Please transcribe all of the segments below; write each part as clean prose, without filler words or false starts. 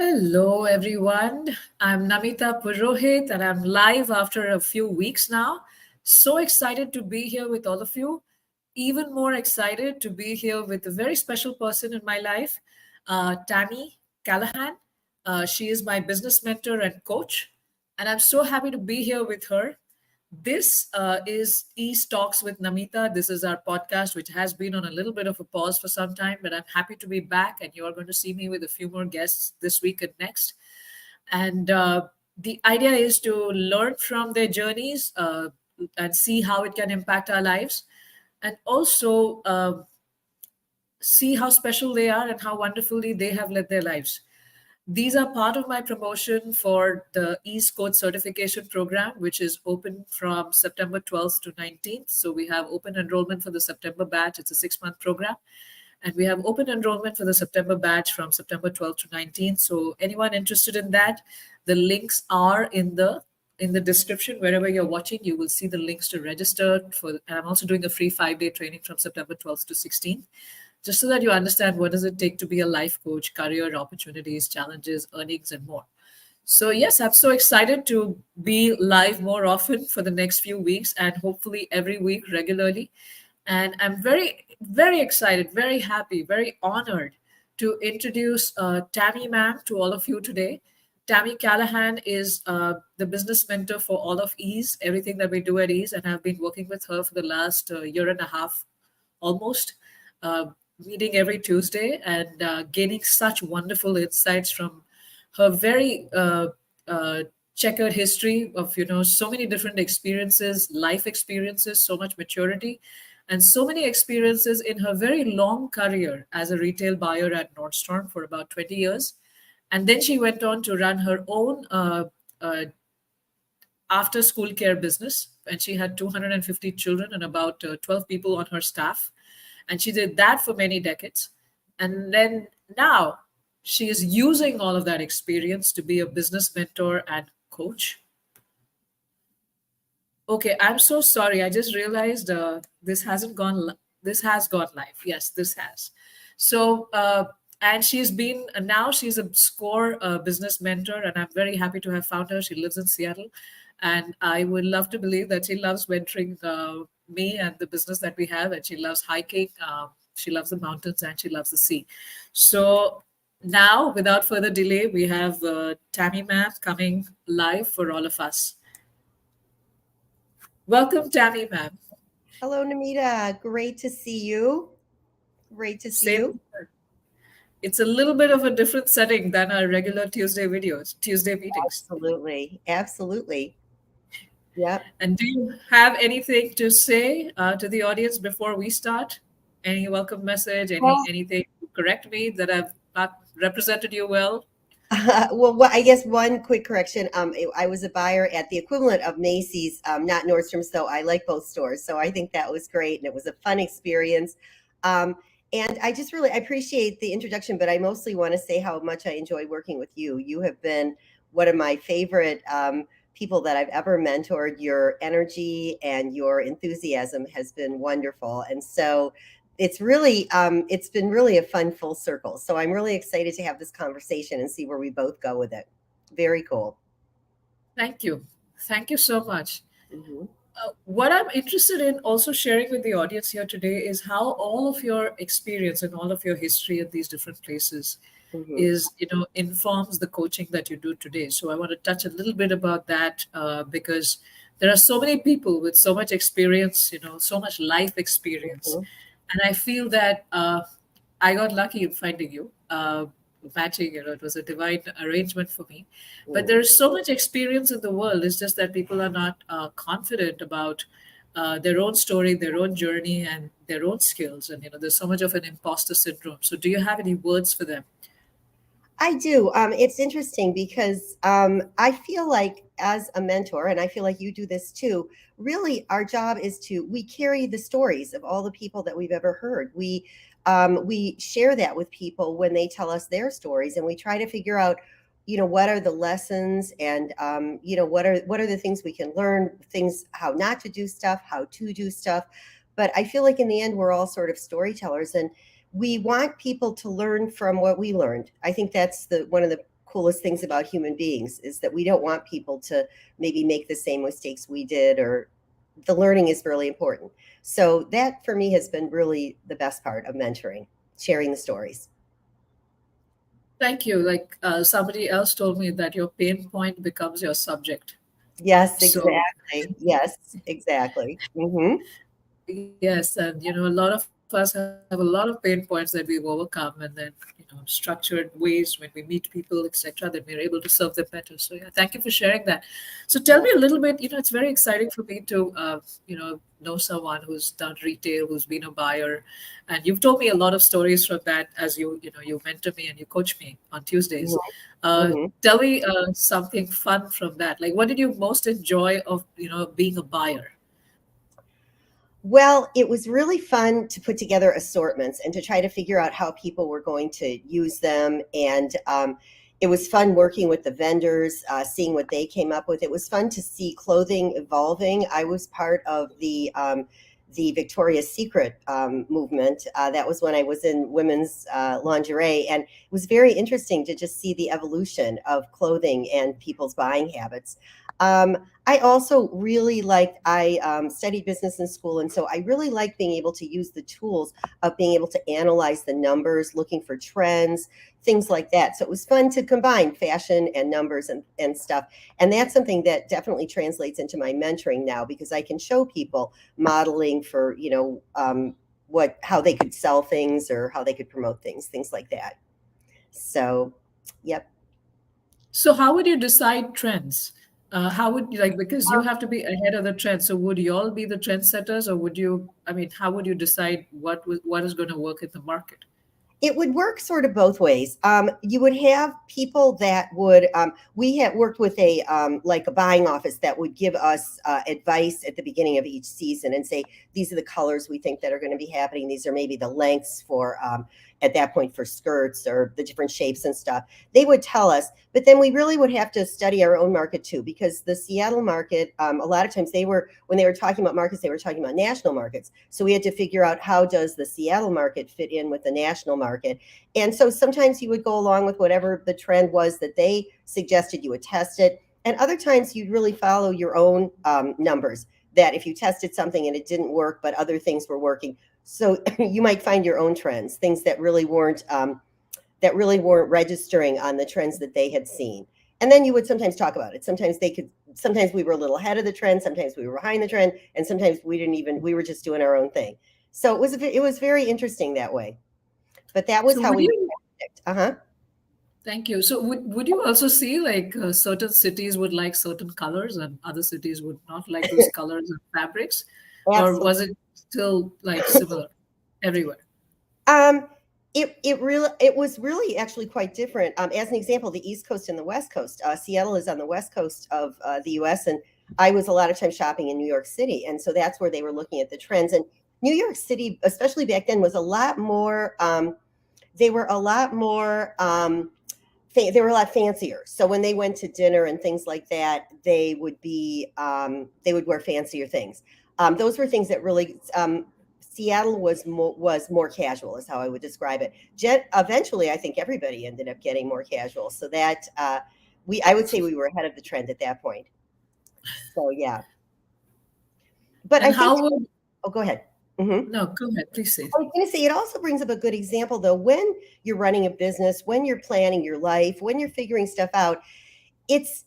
Hello, everyone. I'm Namita Purohit, and I'm live after a few weeks now. So excited to be here with all of you. Even more excited to be here with a very special person in my life, Tamie Callahan. She is my business mentor and coach, and I'm so happy to be here with her. This is East Talks with Namita. This is our podcast, which has been on a little bit of a pause for some time, but I'm happy to be back. And you are going to see me with a few more guests this week and next. And the idea is to learn from their journeys and see how it can impact our lives, and also see how special they are and how wonderfully they have led their lives. These are part of my promotion for the East Coast Certification Program, which is open from September 12th to 19th. So we have open enrollment for the September batch. It's a 6-month program. And we have open enrollment for the September batch from September 12th to 19th. So anyone interested in that, the links are in the description. Wherever you're watching, you will see the links to register for. And I'm also doing a free 5-day training from September 12th to 16th, just so that you understand what does it take to be a life coach, career opportunities, challenges, earnings, and more. So yes, I'm so excited to be live more often for the next few weeks and hopefully every week regularly. And I'm very, very excited, very happy, very honored to introduce Tammy ma'am to all of you today. Tammy Callahan is the business mentor for all of Ease, everything that we do at Ease, and I've been working with her for the last year and a half almost, uh, meeting every Tuesday and gaining such wonderful insights from her very checkered history of so many different experiences, life experiences, so much maturity, and so many experiences in her very long career as a retail buyer at Nordstrom for about 20 years. And then she went on to run her own uh, after school care business, and she had 250 children and about 12 people on her staff, and she did that for many decades. And then now she is using all of that experience to be a business mentor and coach. Okay, I'm so sorry, I just realized this hasn't gone this has gone live. Yes, this has. So and she's been now she's a score business mentor, and I'm very happy to have found her. She lives in Seattle, and I would love to believe that she loves mentoring me and the business that we have, and she loves hiking. She loves the mountains and she loves the sea. So now, without further delay, we have Tammy Math coming live for all of us. Welcome, Tammy, ma'am. Hello, Namita. Great to see you. Great to see Same you. here. It's a little bit of a different setting than our regular Tuesday videos, Tuesday meetings. Absolutely. Absolutely. Yep. And do you have anything to say to the audience before we start? Any welcome message? Anything to correct me that I've not represented you well? I guess one quick correction. I was a buyer at the equivalent of Macy's, not Nordstrom, so I like both stores. So I think that was great, and it was a fun experience. Um, and I just really I appreciate the introduction, but I mostly want to say how much I enjoy working with you. You have been one of my favorite people that I've ever mentored. Your energy and your enthusiasm has been wonderful, and so it's been really a fun full circle. So I'm really excited to have this conversation and see where we both go with it. Very cool. Thank you. Thank you so much. Hmm. What I'm interested in also sharing with the audience here today is how all of your experience and all of your history in these different places Hmm. is, informs the coaching that you do today. So I want to touch a little bit about that because there are so many people with so much experience, so much life experience. Hmm. And I feel that I got lucky in finding you. Matching, it was a divine arrangement for me. But there is so much experience in the world. It's just that people are not confident about their own story, their own journey, and their own skills. And there's so much of an imposter syndrome. So, do you have any words for them? I do. It's interesting because I feel like as a mentor, and I feel like you do this too, really our job is we carry the stories of all the people that we've ever heard. We share that with people when they tell us their stories, and we try to figure out, what are the lessons, and what are the things we can learn, things how not to do stuff, how to do stuff. But I feel like in the end, we're all sort of storytellers, and we want people to learn from what we learned. I think that's the one of the coolest things about human beings is that we don't want people to maybe make the same mistakes we did, or the learning is really important. So that for me has been really the best part of mentoring, sharing the stories. Thank you. Like somebody else told me that your pain point becomes your subject. Yes, So exactly. Yes, exactly. Hmm. yes, and a lot of us have a lot of pain points that we've overcome, and then structured ways when we meet people, etc., that we're able to serve them better. So yeah, thank you for sharing that. So tell me a little bit. It's very exciting for me to know someone who's done retail, who's been a buyer, and you've told me a lot of stories from that as you mentor me and you coach me on Tuesdays. Hmm. Tell me something fun from that. Like, what did you most enjoy of being a buyer? Well, it was really fun to put together assortments and to try to figure out how people were going to use them. And it was fun working with the vendors, seeing what they came up with. It was fun to see clothing evolving. I was part of the Victoria's Secret movement. That was when I was in women's lingerie, and it was very interesting to just see the evolution of clothing and people's buying habits. Um, I also really liked, I studied business in school. And so I really liked being able to use the tools of being able to analyze the numbers, looking for trends, things like that. So it was fun to combine fashion and numbers and stuff. And that's something that definitely translates into my mentoring now, because I can show people modeling for, how they could sell things or how they could promote things, things like that. So, yep. So how would you decide trends? How would you like, because you have to be ahead of the trend. So would you all be the trendsetters, or would you? I mean, how would you decide what is going to work in the market? It would work sort of both ways. You would have people that would. We had worked with a like a buying office that would give us advice at the beginning of each season and say, these are the colors we think that are going to be happening. These are maybe the lengths for at that point for skirts or the different shapes and stuff. They would tell us, but then we really would have to study our own market too, because the Seattle market, a lot of times when they were talking about markets, they were talking about national markets. So we had to figure out, how does the Seattle market fit in with the national market? And so sometimes you would go along with whatever the trend was that they suggested. You would test it. And other times you'd really follow your own numbers, that if you tested something and it didn't work, but other things were working. So you might find your own trends, things that really weren't registering on the trends that they had seen. And then you would sometimes talk about it. Sometimes we were a little ahead of the trend, sometimes we were behind the trend, and sometimes we were just doing our own thing. So it was very interesting that way. But that was So how would we you? picked. Uh-huh. Thank you. So would you also see like certain cities would like certain colors and other cities would not like those colors and fabrics, or Absolutely. was it still like similar everywhere? Um, it was really actually quite different. As an example, the East Coast and the West Coast. Seattle is on the West Coast of the U.S., and I was a lot of time shopping in New York City, and so that's where they were looking at the trends. And New York City, especially back then, was a lot more. They were a lot more. They were a lot fancier. So when they went to dinner and things like that, they would wear fancier things. Those were things that really Seattle was more casual, is how I would describe it. Eventually, I think everybody ended up getting more casual. So that I would say we were ahead of the trend at that point. So yeah, but I And think. how would? Oh, go ahead. Hmm. No, go ahead, please say. I was going to say, it also brings up a good example, though, when you're running a business, when you're planning your life, when you're figuring stuff out.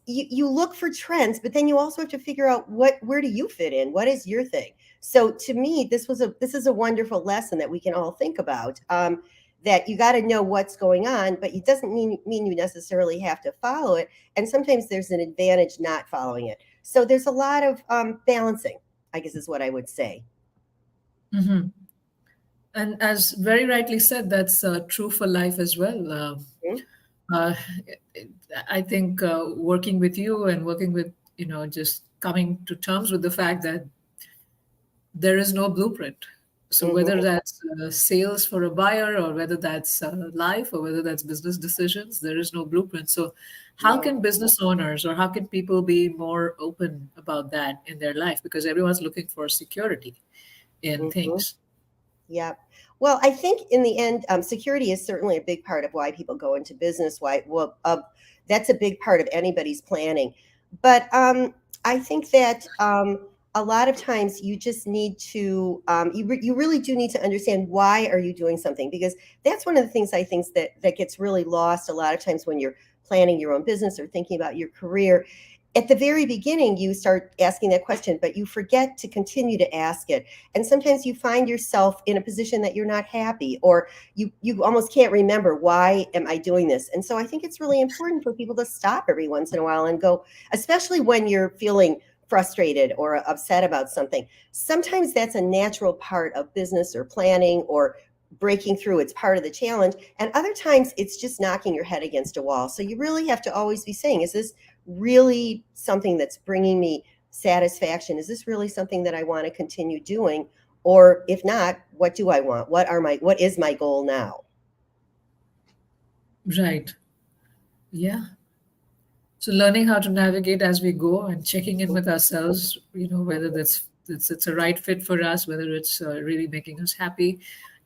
You look for trends, but then you also have to figure out where do you fit in? What is your thing? So to me, this is a wonderful lesson that we can all think about. That you got to know what's going on, but it doesn't mean you necessarily have to follow it. And sometimes there's an advantage not following it. So there's a lot of balancing, I guess, is what I would say. Hmm. And as very rightly said, that's true for life as well. Mhm. Uh, I think working with you and working with, just coming to terms with the fact that there is no blueprint. So whether Mhm. that's sales for a buyer, or whether that's life, or whether that's business decisions, there is no blueprint. So how No. can business owners, or how can people be more open about that in their life? Because everyone's looking for security in Mhm. things. Yeah. Well, I think in the end, security is certainly a big part of why people go into business. That's a big part of anybody's planning. But I think that a lot of times you just need to, you really do need to understand why are you doing something, because that's one of the things I think that gets really lost a lot of times when you're planning your own business or thinking about your career. At the very beginning, you start asking that question, but you forget to continue to ask it, and sometimes you find yourself in a position that you're not happy, or you almost can't remember, why am I doing this? And so I think it's really important for people to stop every once in a while and go, especially when you're feeling frustrated or upset about something. Sometimes that's a natural part of business or planning or breaking through. It's part of the challenge. And other times it's just knocking your head against a wall. So you really have to always be saying, is this really something that's bringing me satisfaction? Is this really something that I want to continue doing? Or if not, what do I want? What is my goal now? Right. Yeah. So learning how to navigate as we go and checking in with ourselves, whether it's a right fit for us, whether it's really making us happy,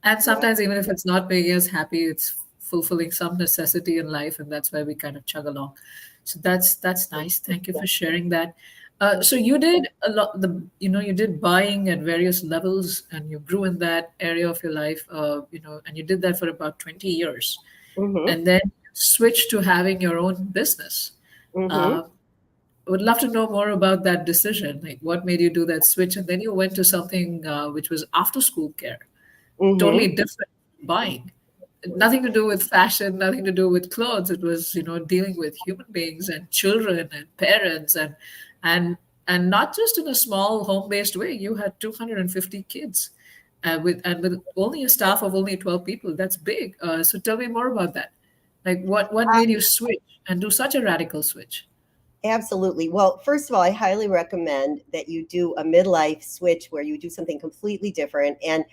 and Yeah. sometimes even if it's not making us happy, it's fulfilling some necessity in life, and that's why we kind of chug along. So that's nice. Thank you for sharing that. So you did a lot. You did buying at various levels, and you grew in that area of your life. And you did that for about 20 years, Mm-hmm. and then you switched to having your own business. Mm-hmm. uh, would love to know more about that decision. Like, what made you do that switch? And then you went to something which was after school care, totally Mm-hmm. different buying. Nothing to do with fashion, nothing to do with clothes. It was, dealing with human beings and children and parents and and not just in a small home-based way. You had 250 kids with only a staff of only 12 people. That's big. So tell me more about that. Like, what made you switch and do such a radical switch? Absolutely. Well, first of all, I highly recommend that you do a midlife switch where you do something completely different. And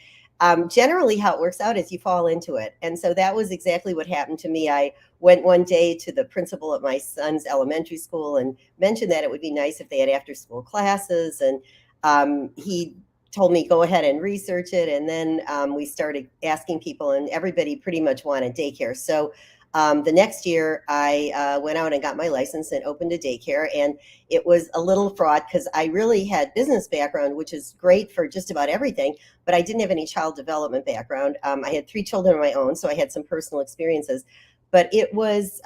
generally, how it works out is you fall into it. And so that was exactly what happened to me. I went one day to the principal at my son's elementary school and mentioned that it would be nice if they had after school classes. And he told me, go ahead and research it. And then we started asking people, and everybody pretty much wanted daycare. So the next year, I went out and got my license and opened a daycare, and it was a little fraught because I really had business background, which is great for just about everything, but I didn't have any child development background. I had 3 children of my own, so I had some personal experiences, but it was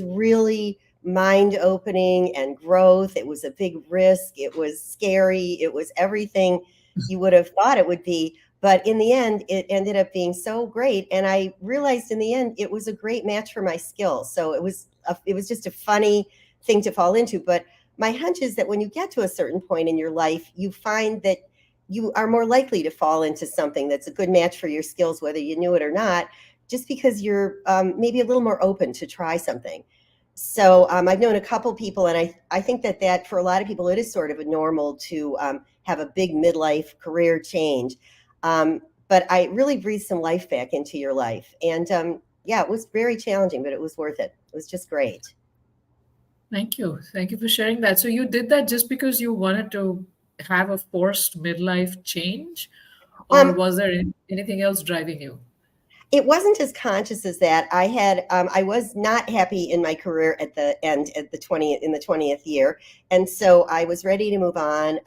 really mind opening and growth. It was a big risk. It was scary. It was everything you would have thought it would be, but in the end, it ended up being so great, and I realized in the end it was a great match for my skills. So it was just a funny thing to fall into. But my hunch is that when you get to a certain point in your life, you find that you are more likely to fall into something that's a good match for your skills, whether you knew it or not, just because you're maybe a little more open to try something. So I've known a couple people, and I think that for a lot of people, it is sort of a normal to have a big midlife career change. But I really breathed some life back into your life. And yeah, it was very challenging, but it was worth it. It was just great. Thank you. Thank you for sharing that. So you did that just because you wanted to have a forced midlife change, or Um, was there anything else driving you? it wasn't as conscious as that. I was not happy in my career at the end, in the 20th year. And so I was ready to move on.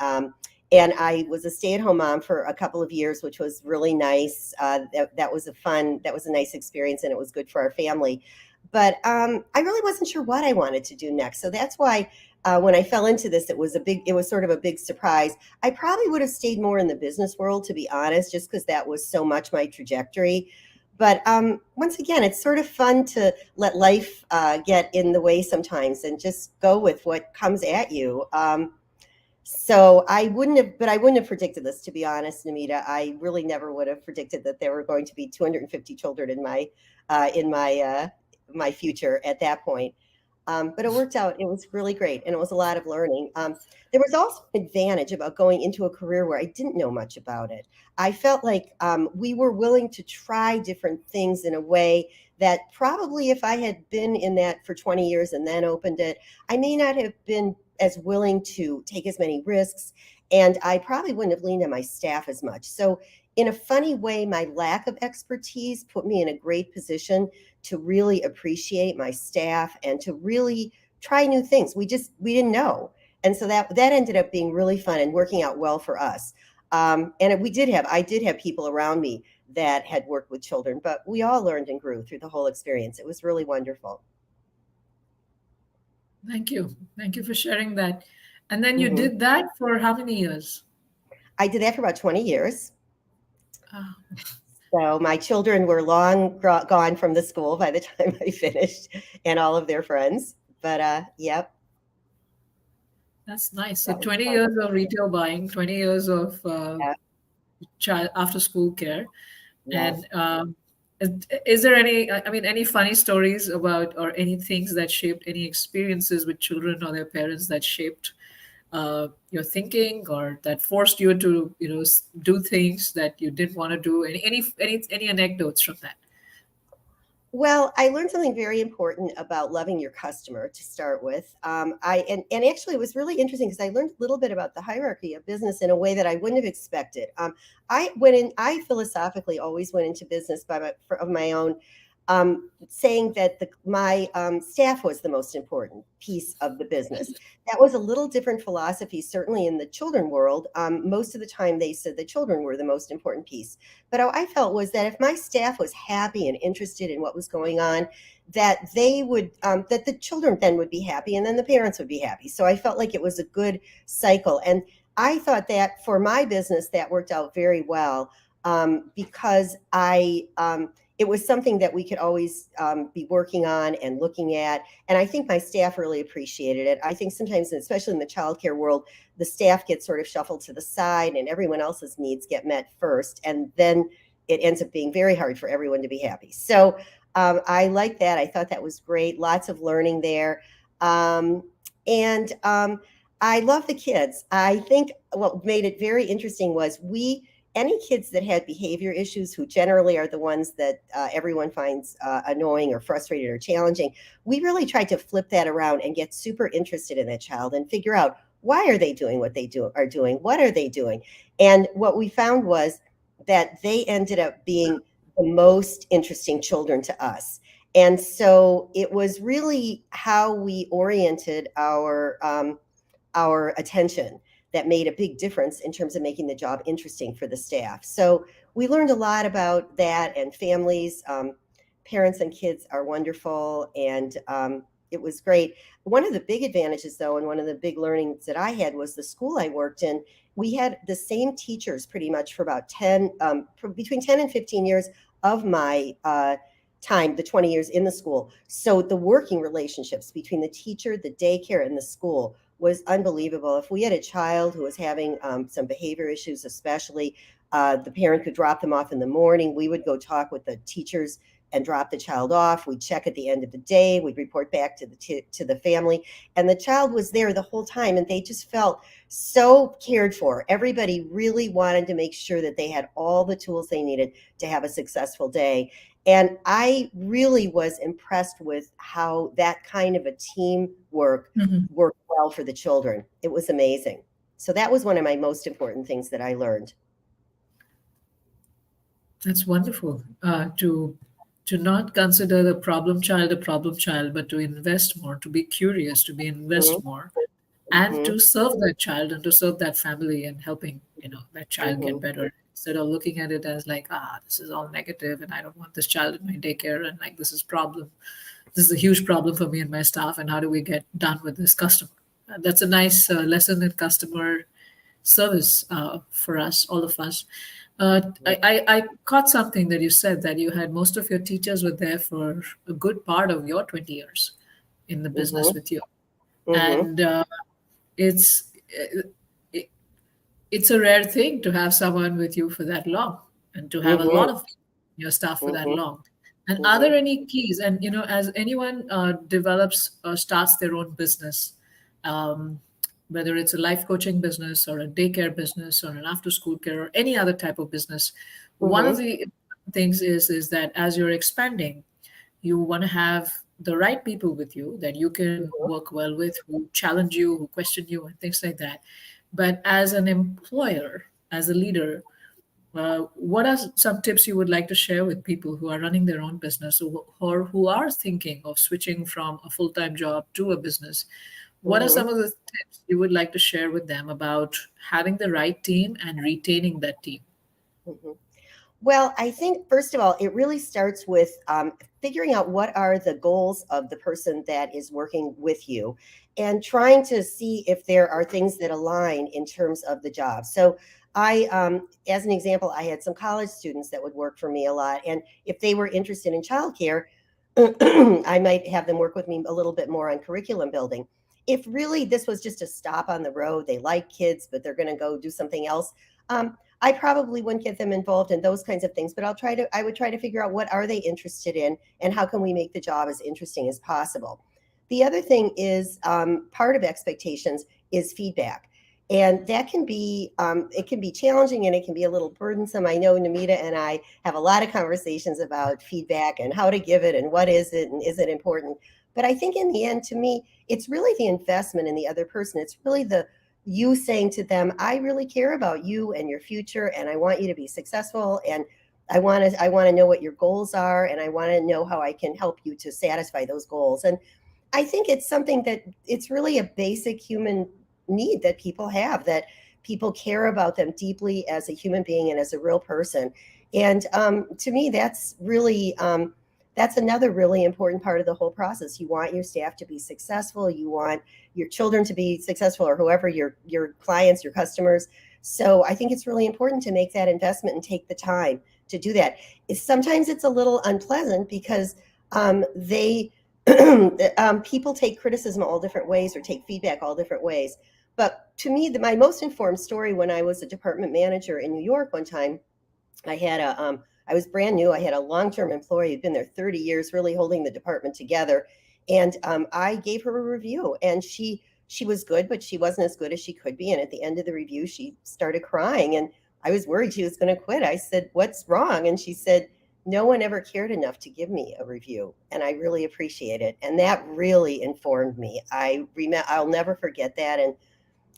And I was a stay-at-home mom for a couple of years, which was really nice. That was a nice experience, and it was good for our family. But I really wasn't sure what I wanted to do next. So that's why when I fell into this, it was sort of a big surprise. I probably would have stayed more in the business world, to be honest, just because that was so much my trajectory. But once again, it's sort of fun to let life get in the way sometimes and just go with what comes at you. So I wouldn't have predicted this, to be honest, Namita. I really never would have predicted that there were going to be 250 children in my future at that point. But it worked out. It was really great, and it was a lot of learning. There was also an advantage about going into a career where I didn't know much about it. I felt like we were willing to try different things in a way that probably if I had been in that for 20 years and then opened it, I may not have been as willing to take as many risks, and I probably wouldn't have leaned on my staff as much. So in a funny way, my lack of expertise put me in a great position to really appreciate my staff and to really try new things. We didn't know, and so that ended up being really fun and working out well for us. And we did have I did have people around me that had worked with children, but we all learned and grew through the whole experience. It was really wonderful. Thank you. Thank you for sharing that. And then you Hmm. did that for how many years? I did that for about 20 years. Ah, So my children were long gone from the school by the time I finished, and all of their friends. But yep, that's nice. So that was 20 fun. years of retail buying, 20 years of Yeah, child after school care. yes. And is there any, I mean, any funny stories about or any things that shaped any experiences with children or their parents that shaped your thinking or that forced you to, do things that you didn't want to do? Any anecdotes from that? Well, I learned something very important about loving your customer to start with. And actually, it was really interesting because I learned a little bit about the hierarchy of business in a way that I wouldn't have expected. I went in. I philosophically always went into business of my own, saying that my staff was the most important piece of the business. That was a little different philosophy, certainly in the children world. Most of the time, they said the children were the most important piece. But I felt was that if my staff was happy and interested in what was going on, that they would, that the children then would be happy, and then the parents would be happy. So I felt like it was a good cycle, and I thought that for my business that worked out very well, because it was something that we could always be working on and looking at. And I think my staff really appreciated it. I think sometimes, especially in the childcare world, the staff gets sort of shuffled to the side and everyone else's needs get met first. And then it ends up being very hard for everyone to be happy. So I like that. I thought that was great. Lots of learning there. Um, and I love the kids. I think what made it very interesting was any kids that had behavior issues, who generally are the ones that everyone finds annoying or frustrated or challenging, we really tried to flip that around and get super interested in that child and figure out, why are they doing what they are doing? What are they doing? And what we found was that they ended up being the most interesting children to us. And so it was really how we oriented our attention that made a big difference in terms of making the job interesting for the staff. So we learned a lot about that and families. Parents and kids are wonderful, and it was great. One of the big advantages, though, and one of the big learnings that I had was the school I worked in. We had the same teachers pretty much for about between 10 and 15 years of my time, the 20 years in the school. So the working relationships between the teacher, the daycare, and the school was unbelievable. If we had a child who was having some behavior issues, especially, the parent could drop them off in the morning. We would go talk with the teachers and drop the child off. We'd check at the end of the day. We'd report back to the family, and the child was there the whole time, and they just felt so cared for. Everybody really wanted to make sure that they had all the tools they needed to have a successful day. And I really was impressed with how that kind of a teamwork Mhm. worked well for the children. It was amazing. So that was one of my most important things that I learned. That's wonderful. To not consider the problem child a problem child, but to invest more, to be curious, to be Hmm. invest more, and Hmm. to serve that child and to serve that family and helping that child get Hmm. better instead of looking at it as like, this is all negative and I don't want this child in my daycare, and like this is a huge problem for me and my staff, and how do we get done with this customer? That's a nice lesson in customer service for us, all of us. I caught something that you said, that you had most of your teachers were there for a good part of your 20 years in the business Hmm. with you. Hmm. And it's it, it's a rare thing to have someone with you for that long, and to have a lot Hmm. of your staff for that Hmm. long. And are Hmm. there any keys? And as anyone develops or starts their own business, um, whether it's a life coaching business or a daycare business or an after school care or any other type of business, one of Hmm. the things is that as you're expanding, you want to have the right people with you that you can work well with, who challenge you, who question you, and things like that. But as an employer, as a leader, What are some tips you would like to share with people who are running their own business or who are thinking of switching from a full time job to a business? What are Hmm. some of the tips you would like to share with them about having the right team and retaining that team? Hmm. Well, I think first of all, it really starts with figuring out what are the goals of the person that is working with you and trying to see if there are things that align in terms of the job. So, as an example, I had some college students that would work for me a lot. And if they were interested in childcare, I might have them work with me a little bit more on curriculum building. If really this was just a stop on the road, they like kids, but they're going to go do something else. I probably wouldn't get them involved in those kinds of things, but I would try to figure out what are they interested in and how can we make the job as interesting as possible. The other thing is part of expectations is feedback. And that can be it can be challenging and it can be a little burdensome. I know Namita and I have a lot of conversations about feedback and how to give it and what is it and is it important. But I think in the end, to me, it's really the investment in the other person. It's really the you saying to them, I really care about you and your future, and I want you to be successful. And I want to know what your goals are, and I want to know how I can help you to satisfy those goals. And I think it's something that it's really a basic human need that people have, that people care about them deeply as a human being and as a real person. And to me, that's another really important part of the whole process. You want your staff to be successful. You want your children to be successful, or whoever your clients, your customers. So I think it's really important to make that investment and take the time to do that. Sometimes it's a little unpleasant because they people take criticism all different ways or take feedback all different ways. But to me, my most informed story when I was a department manager in New York one time, I was brand new. I had a long-term employee who'd been there 30 years, really holding the department together. And I gave her a review, and she was good, but she wasn't as good as she could be. And at the end of the review, she started crying, and I was worried she was going to quit. I said, "What's wrong?" And she said, "No one ever cared enough to give me a review, and I really appreciate it." And that really informed me. I'll never forget that. And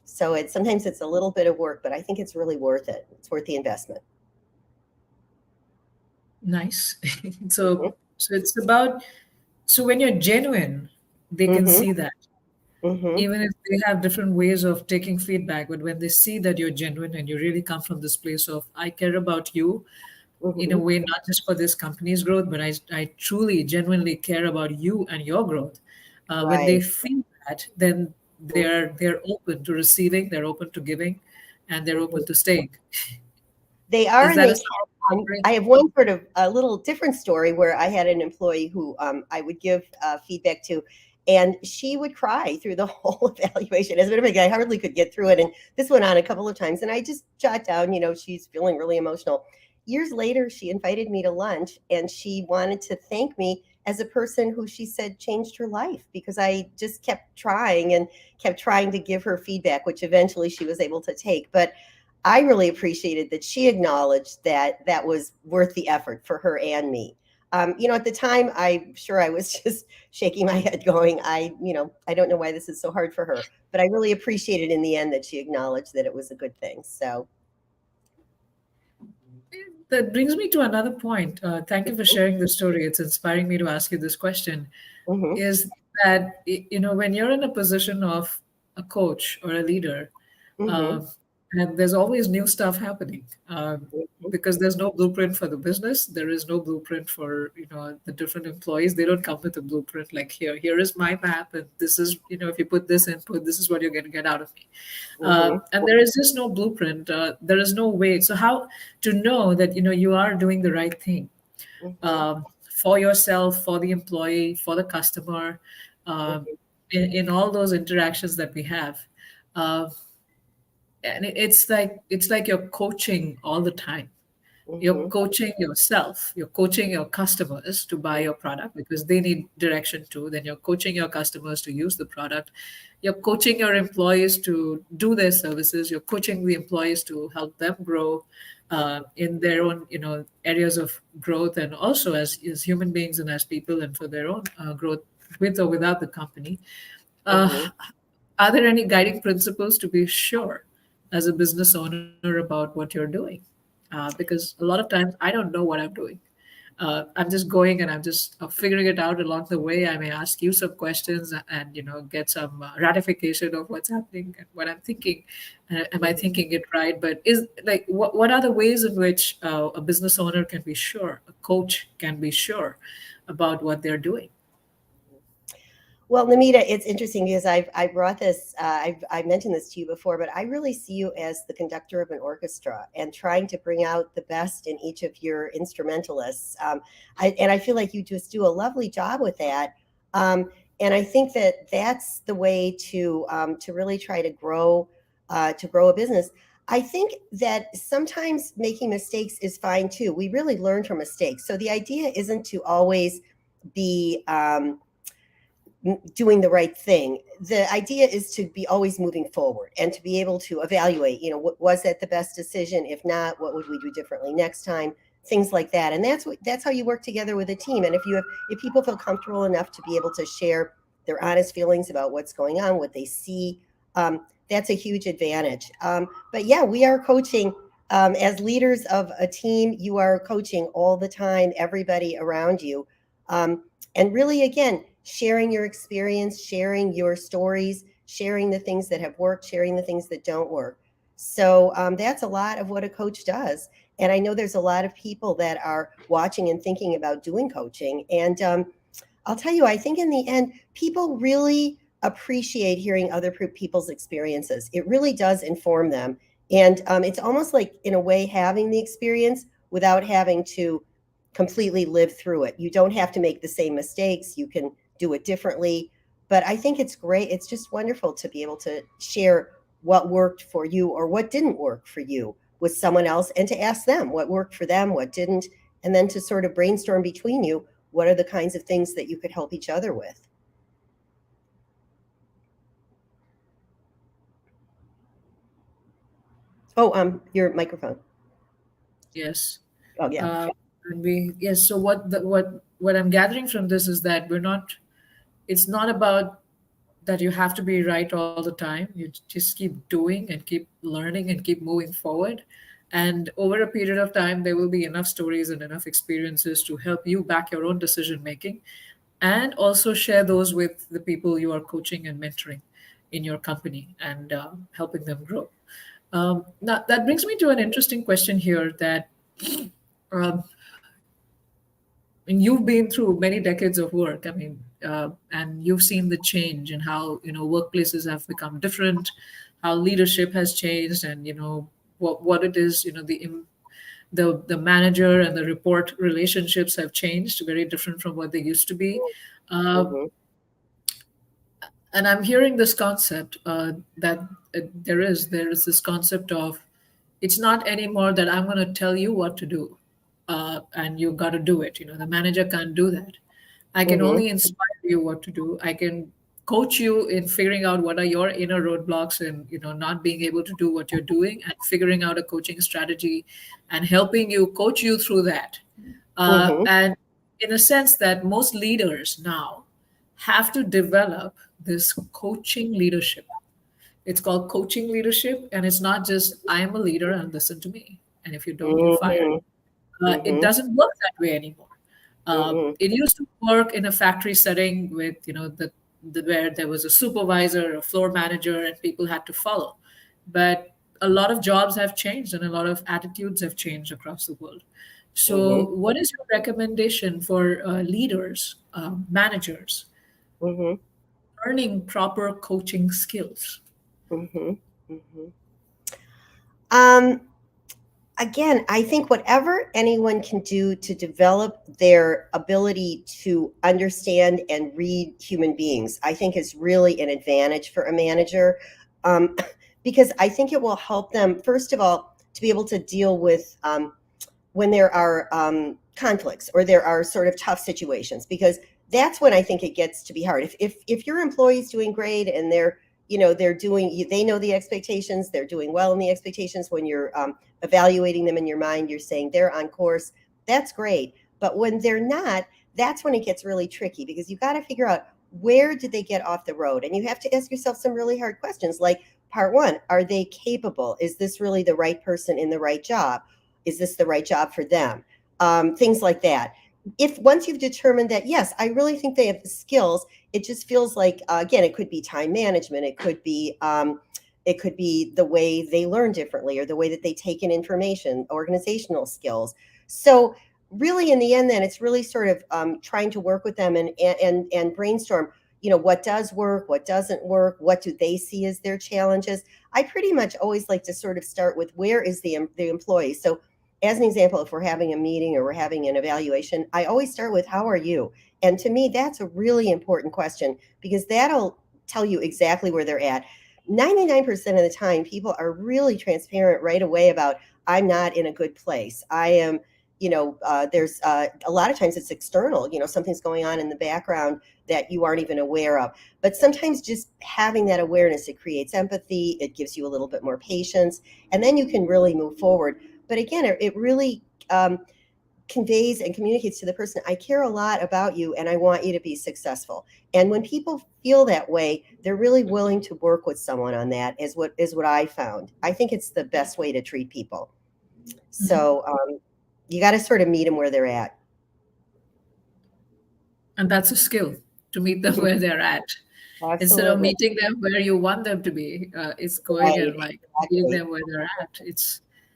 so sometimes it's a little bit of work, but I think it's really worth it. It's worth the investment. Nice. Hmm. So it's about, so when you're genuine, they can Hmm. see that. Hmm. Even if they have different ways of taking feedback, but when they see that you're genuine and you really come from this place of, I care about you in a Hmm. way, not just for this company's growth, but I truly, genuinely care about you and your growth. When they Right. feel that, then they're open to receiving, they're open to giving, and they're open Mhm. to staying. They are Is and that they a can. story? I have one sort of a little different story where I had an employee who I would give feedback to, and she would cry through the whole evaluation. As a matter of fact, I hardly could get through it. And this went on a couple of times, and I just jot down, she's feeling really emotional. Years later, she invited me to lunch, and she wanted to thank me as a person who she said changed her life because I just kept trying and kept trying to give her feedback, which eventually she was able to take. But I really appreciated that she acknowledged that that was worth the effort for her and me. At the time, I'm sure I was just shaking my head, going, I don't know why this is so hard for her, but I really appreciated in the end that she acknowledged that it was a good thing. So, That brings me to another point. Thank you for sharing this story. It's inspiring me to ask you this question. hmm. Is that, when you're in a position of a coach or a leader, Hmm. uh, and there's always new stuff happening, Hmm. because there's no blueprint for the business. There is no blueprint for the different employees. They don't come with a blueprint like, here is my map, and this is, if you put this input, this is what you're going to get out of me. Hmm. And there is just no blueprint. There is no way. So how to know that you are doing the right thing, Hmm. for yourself, for the employee, for the customer, um, Hmm. in all those interactions that we have. Uh, and it's like you're coaching all the time. You're Hmm. coaching yourself. You're coaching your customers to buy your product because they need direction too. Then you're coaching your customers to use the product. You're coaching your employees to do their services. You're coaching the employees to help them grow in their own, areas of growth, and also as human beings and as people, and for their own growth with or without the company. Uh, Hmm. are there any guiding principles to be sure as a business owner about what you're doing? because a lot of times I don't know what I'm doing. I'm just going and I'm just figuring it out along the way. I may ask you some questions and get some ratification of what's happening and what I'm thinking. Am I Mhm. thinking it right? But is like what are the ways in which a business owner can be sure, a coach can be sure about what they're doing? Well, Namita, it's interesting because I brought this. I've mentioned this to you before, but I really see you as the conductor of an orchestra and trying to bring out the best in each of your instrumentalists. And I feel like you just do a lovely job with that. Um, and I think that that's the way to really try to grow a business. I think that sometimes making mistakes is fine too. We really learn from mistakes. So the idea isn't to always be doing the right thing. The idea is to be always moving forward and to be able to evaluate, was that the best decision? If not, what would we do differently next time? Things like that. And that's how you work together with a team. And if people feel comfortable enough to be able to share their honest feelings about what's going on, what they see, that's a huge advantage. But yeah, we are coaching. As leaders of a team, you are coaching all the time, everybody around you. And really, again, sharing your experience, sharing your stories, sharing the things that have worked, sharing the things that don't work. So that's a lot of what a coach does. And I know there's a lot of people that are watching and thinking about doing coaching. And I'll tell you, I think in the end, people really appreciate hearing other people's experiences. It really does inform them. And it's almost like, in a way, having the experience without having to completely live through it. You don't have to make the same mistakes. You can do it differently. But I think it's great. It's just wonderful to be able to share what worked for you or what didn't work for you with someone else and to ask them what worked for them, what didn't, and then to sort of brainstorm between you what are the kinds of things that you could help each other with. Oh, your microphone. Yes. Oh, yeah. Uh, and we yes. So what I'm gathering from this is that we're not. It's not about that you have to be right all the time. You just keep doing and keep learning and keep moving forward. And over a period of time, there will be enough stories and enough experiences to help you back your own decision making and also share those with the people you are coaching and mentoring in your company and helping them grow. Now, that brings me to an interesting question here that um, and you've been through many decades of work. I mean, and you've seen the change in how workplaces have become different, how leadership has changed, and what it is. The manager and the report relationships have changed, very different from what they used to be. Uh, Mm-hmm. and I'm hearing this concept that there is this concept of it's not anymore that I'm going to tell you what to do, and you got to do it. The manager can't do that. I can Mm-hmm. only inspire you what to do. I can coach you in figuring out what are your inner roadblocks and not being able to do what you're doing and figuring out a coaching strategy and helping you coach you through that. Mm-hmm. And in a sense that most leaders now have to develop this coaching leadership. It's called coaching leadership, and it's not just I am a leader and listen to me, and if you don't, you're fired. Mm-hmm. It Mm-hmm. doesn't work that way anymore. Mm-hmm. It used to work in a factory setting with where there was a supervisor, a floor manager, and people had to follow. But a lot of jobs have changed, and a lot of attitudes have changed across the world. Mm-hmm. So, what is your recommendation for leaders, managers, Mm-hmm. learning proper coaching skills? Mm-hmm. Mm-hmm. Um, Again, I think whatever anyone can do to develop their ability to understand and read human beings, I think is really an advantage for a manager. Um, because I think it will help them, first of all, to be able to deal with when there are conflicts or there are sort of tough situations, because that's when I think it gets to be hard. If your employee's doing great and they're doing, they know the expectations, they're doing well in the expectations. When you're evaluating them in your mind, you're saying they're on course. That's great. But when they're not, that's when it gets really tricky, because you've got to figure out, where did they get off the road? And you have to ask yourself some really hard questions, like, part one, are they capable? Is this really the right person in the right job? Is this the right job for them? Things like that. If once you've determined that, yes, I really think they have the skills, it just feels like, again, it could be time management, it could be the way they learn differently or the way that they take in information, organizational skills. So really, in the end, then it's really sort of trying to work with them and brainstorm. What does work, what doesn't work, what do they see as their challenges. I pretty much always like to sort of start with where is the employee. So as an example, if we're having a meeting or we're having an evaluation, I always start with how are you? And to me, that's a really important question because that'll tell you exactly where they're at. 99% of the time, people are really transparent right away about I'm not in a good place. I am, there's a lot of times it's external, something's going on in the background that you aren't even aware of. But sometimes just having that awareness, it creates empathy, it gives you a little bit more patience, and then you can really move forward. But again, it really conveys and communicates to the person, I care a lot about you and I want you to be successful. And when people feel that way, they're really willing to work with someone on that, is what I found. I think it's the best way to treat people. Mhm. So you got to sort of meet them where they're at. And that's a skill, to meet them where they're at. Instead of Absolutely. meeting them where you want them to be, it's going Right. and like meeting Exactly. them where they're at.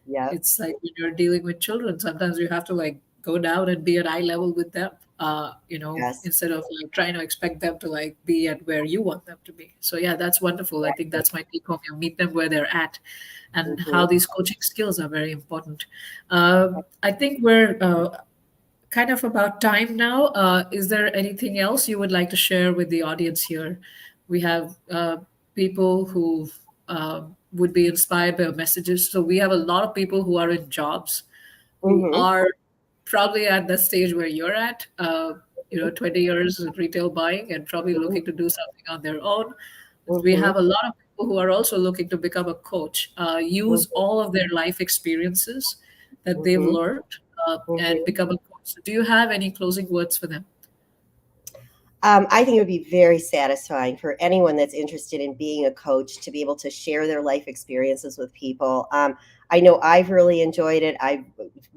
Yeah. It's like when you're dealing with children, sometimes you have to like go down and be at eye level with them, Yes. instead of like trying to expect them to like be at where you want them to be. So yeah, that's wonderful. I think Exactly. that's my take home. You meet them where they're at, and how Hmm. these coaching skills are very important. I think we're kind of about time now. Is there anything else you would like to share with the audience here? We have people who would be inspired by our messages. So we have a lot of people who are in jobs who Hmm. are probably at the stage where you're at, 20 years of retail buying and probably looking to do something on their own. We Hmm. have a lot of people who are also looking to become a coach, use all of their life experiences that they've Hmm. learned, and Hmm. become a coach. So do you have any closing words for them? I think it would be very satisfying for anyone that's interested in being a coach to be able to share their life experiences with people. I know I've really enjoyed it. I've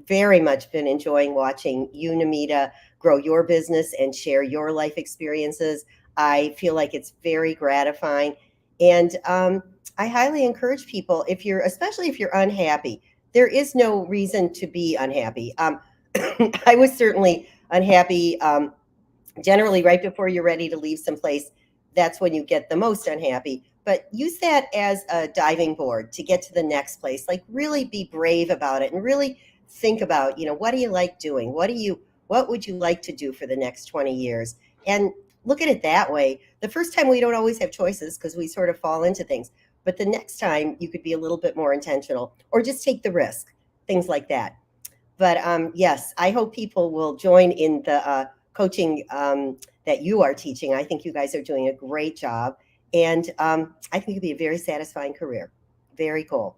very much been enjoying watching you, Namita, grow your business and share your life experiences. I feel like it's very gratifying. And I highly encourage people, especially if you're unhappy, there is no reason to be unhappy. I was certainly unhappy. Generally right before you're ready to leave someplace, that's when you get the most unhappy. But use that as a diving board to get to the next place. Like really be brave about it and really think about, what do you like doing? What would you like to do for the next 20 years? And look at it that way. The first time we don't always have choices because we sort of fall into things. But the next time you could be a little bit more intentional or just take the risk, things like that. But yes, I hope people will join in the coaching that you are teaching. I think you guys are doing a great job. And I think it'd be a very satisfying career. Very cool.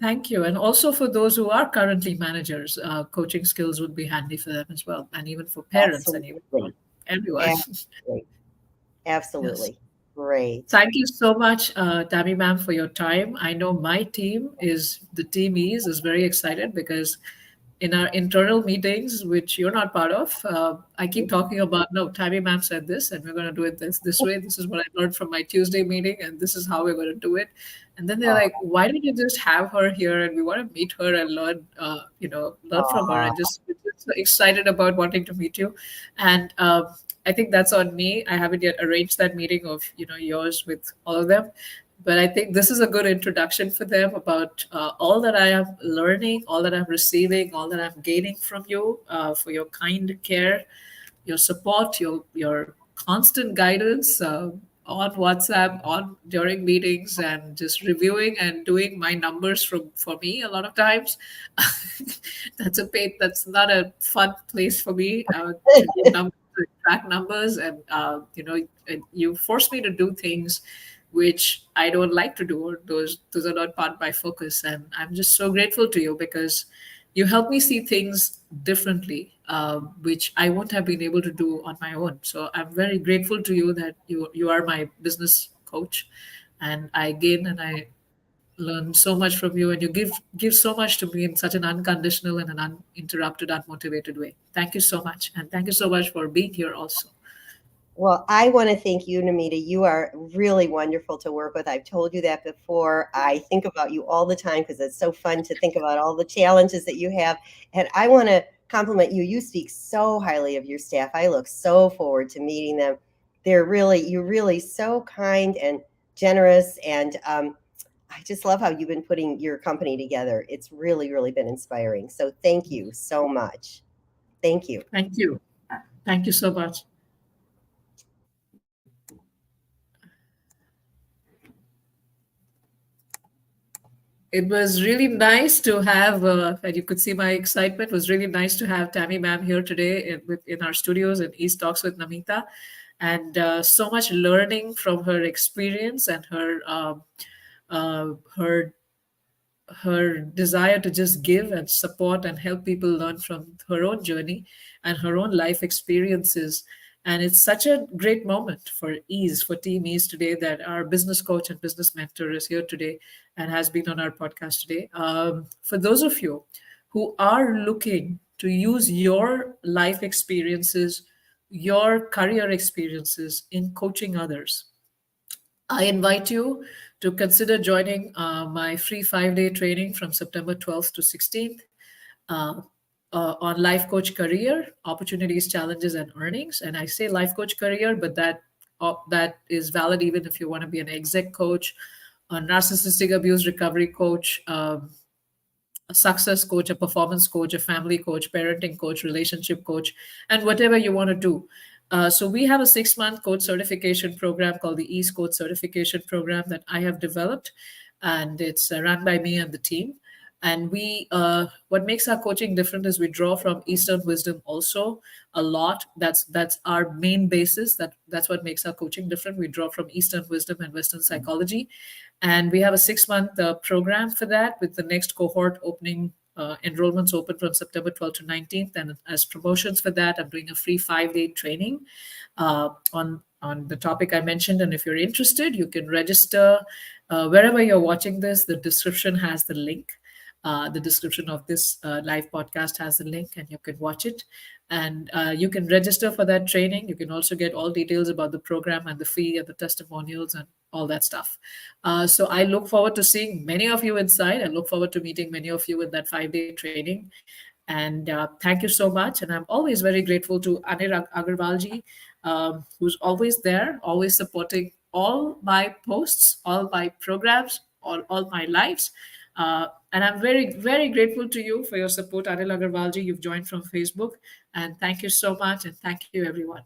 Thank you. And also for those who are currently managers, coaching skills would be handy for them as well, and even for parents and even for Absolutely. everyone. Absolutely. Yes. Absolutely. Great. Thank you so much, Tammy ma'am, for your time. I know my the team is very excited because in our internal meetings, which you're not part of, I keep talking about, no, Tammy ma'am said this, and we're going to do it this way. This is what I learned from my Tuesday meeting, and this is how we're going to do it. And then they're like, Aw, why don't you just have her here, and we want to meet her and learn, learn from her, and aw, just we're just so excited about wanting to meet you. And I think that's on me. I haven't yet arranged that meeting of yours with all of them, but I think this is a good introduction for them about all that I am learning, all that I'm receiving, all that I'm gaining from you, for your kind care, your support, your constant guidance, on WhatsApp, on during meetings, and just reviewing and doing my numbers for me a lot of times. That's not a fun place for me, to do numbers, to track numbers, and you force me to do things which I don't like to do, or those are not part of my focus. And I'm just so grateful to you because you help me see things differently, which I won't have been able to do on my own. So I'm very grateful to you that you are my business coach, and I gain and I learn so much from you, and you give so much to me in such an unconditional and an uninterrupted, unmotivated way. Thank you so much, and thank you so much for being here also. Well, I want to thank you, Namita. You are really wonderful to work with. I've told you that before. I think about you all the time because it's so fun to think about all the challenges that you have. And I want to compliment you. You speak so highly of your staff. I look so forward to meeting them. You're really so kind and generous. And I just love how you've been putting your company together. It's really, really been inspiring. So thank you so much. Thank you. Thank you. Thank you so much. It was really nice to have, and you could see my excitement. It was really nice to have Tammy ma'am here today in our studios in East Talks with Namita, and so much learning from her experience and her her desire to just give and support and help people learn from her own journey and her own life experiences. And it's such a great moment for Ease, for Team Ease today, that our business coach and business mentor is here today and has been on our podcast today. For those of you who are looking to use your life experiences, your career experiences in coaching others, I invite you to consider joining my free 5-day training from September 12th to 16th uh, on life coach career, opportunities, challenges, and earnings. And I say life coach career, but that is valid even if you want to be an exec coach, a narcissistic abuse recovery coach, a success coach, a performance coach, a family coach, parenting coach, relationship coach, and whatever you want to do. So we have a 6-month coach certification program called the East Coach Certification Program that I have developed, and it's run by me and the team. And what makes our coaching different is we draw from Eastern wisdom also a lot. That's our main basis. That's what makes our coaching different. We draw from Eastern wisdom and Western psychology, and we have a 6-month program for that, with the next cohort opening. Enrollments open from September 12th to 19th, and as promotions for that, I'm doing a free 5-day training on the topic I mentioned. And if you're interested, you can register wherever you're watching this. The description has the link. The description of this live podcast has the link, and you can watch it. And you can register for that training. You can also get all details about the program and the fee and the testimonials and all that stuff. So I look forward to seeing many of you inside. I look forward to meeting many of you in that 5-day training. And thank you so much. And I'm always very grateful to Anir Agarwalji, who's always there, always supporting all my posts, all my programs, all my lives. And I'm very, very grateful to you for your support, Anil Agarwalji. You've joined from Facebook. And thank you so much. And thank you, everyone.